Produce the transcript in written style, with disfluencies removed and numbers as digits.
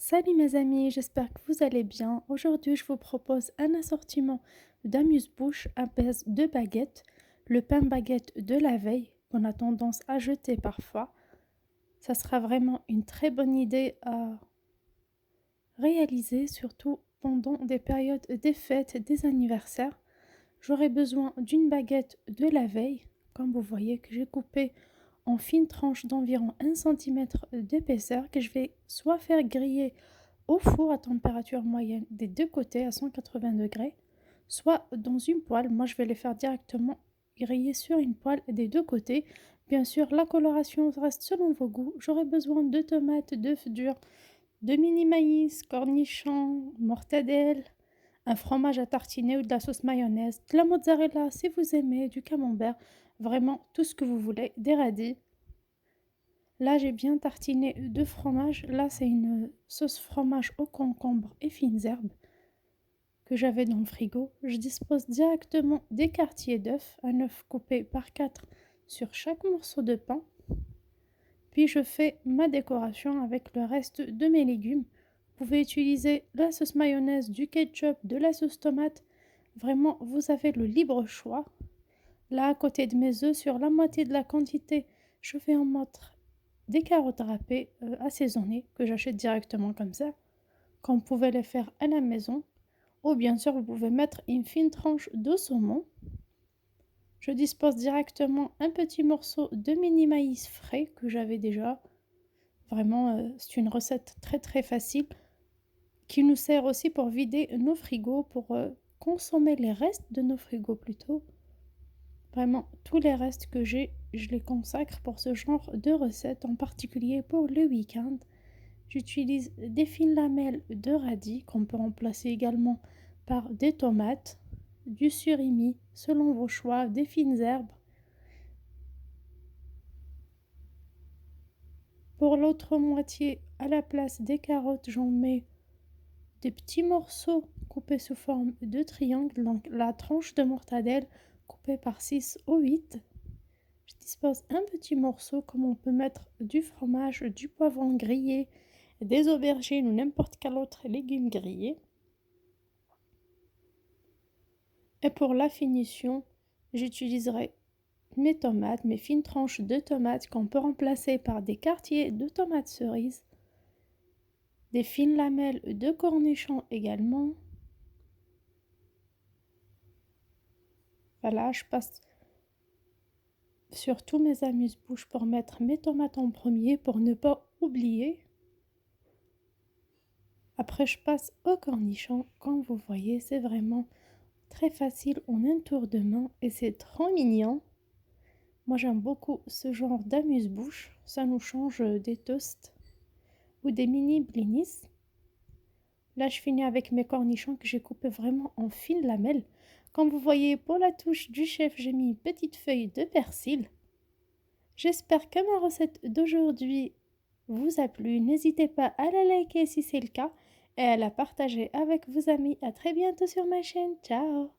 Salut mes amis, j'espère que vous allez bien. Aujourd'hui, je vous propose un assortiment d'amuse-bouche à base de baguettes, le pain baguette de la veille qu'on a tendance à jeter parfois. Ça sera vraiment une très bonne idée à réaliser, surtout pendant des périodes des fêtes, des anniversaires. J'aurai besoin d'une baguette de la veille, comme vous voyez que j'ai coupé en fines tranches d'environ 1 cm d'épaisseur que je vais soit faire griller au four à température moyenne des deux côtés à 180 degrés, soit dans une poêle. Moi, je vais les faire directement griller sur une poêle des deux côtés. Bien sûr, la coloration reste selon vos goûts. J'aurai besoin de tomates, d'œufs durs, de mini maïs, cornichons, mortadelle, un fromage à tartiner ou de la sauce mayonnaise, de la mozzarella si vous aimez, du camembert, vraiment tout ce que vous voulez, des radis. Là, j'ai bien tartiné de fromage. Là, c'est une sauce fromage au concombre et fines herbes que j'avais dans le frigo. Je dispose directement des quartiers d'œufs, un œuf coupé par 4 sur chaque morceau de pain. Puis je fais ma décoration avec le reste de mes légumes. Vous pouvez utiliser la sauce mayonnaise, du ketchup, de la sauce tomate. Vraiment, vous avez le libre choix. Là, à côté de mes œufs, sur la moitié de la quantité, je vais en mettre des carottes râpées assaisonnées que j'achète directement comme ça, quand vous pouvez les faire à la maison. Ou bien sûr, vous pouvez mettre une fine tranche de saumon. Je dispose directement un petit morceau de mini maïs frais que j'avais déjà. Vraiment, c'est une recette très très facile qui nous sert aussi pour vider nos frigos, pour consommer les restes de nos frigos plutôt. Vraiment, tous les restes que j'ai, je les consacre pour ce genre de recette, en particulier pour le week-end. J'utilise des fines lamelles de radis qu'on peut remplacer également par des tomates, du surimi selon vos choix, des fines herbes. Pour l'autre moitié, à la place des carottes, j'en mets des petits morceaux coupés sous forme de triangle, donc la tranche de mortadelle coupée par 6 ou 8. Je dispose un petit morceau, comme on peut mettre du fromage, du poivron grillé, des aubergines ou n'importe quel autre légume grillé. Et pour la finition, j'utiliserai mes tomates, mes fines tranches de tomates qu'on peut remplacer par des quartiers de tomates cerises, des fines lamelles de cornichons également. Voilà, je passe sur tous mes amuse-bouches pour mettre mes tomates en premier pour ne pas oublier. Après, je passe aux cornichons. Comme vous voyez, c'est vraiment très facile en un tour de main et c'est trop mignon. Moi, j'aime beaucoup ce genre d'amuse-bouche. Ça nous change des toasts ou des mini blinis. Là, je finis avec mes cornichons que j'ai coupés vraiment en fines lamelles. Comme vous voyez, pour la touche du chef, j'ai mis une petite feuille de persil. J'espère que ma recette d'aujourd'hui vous a plu. N'hésitez pas à la liker si c'est le cas et à la partager avec vos amis. À très bientôt sur ma chaîne. Ciao!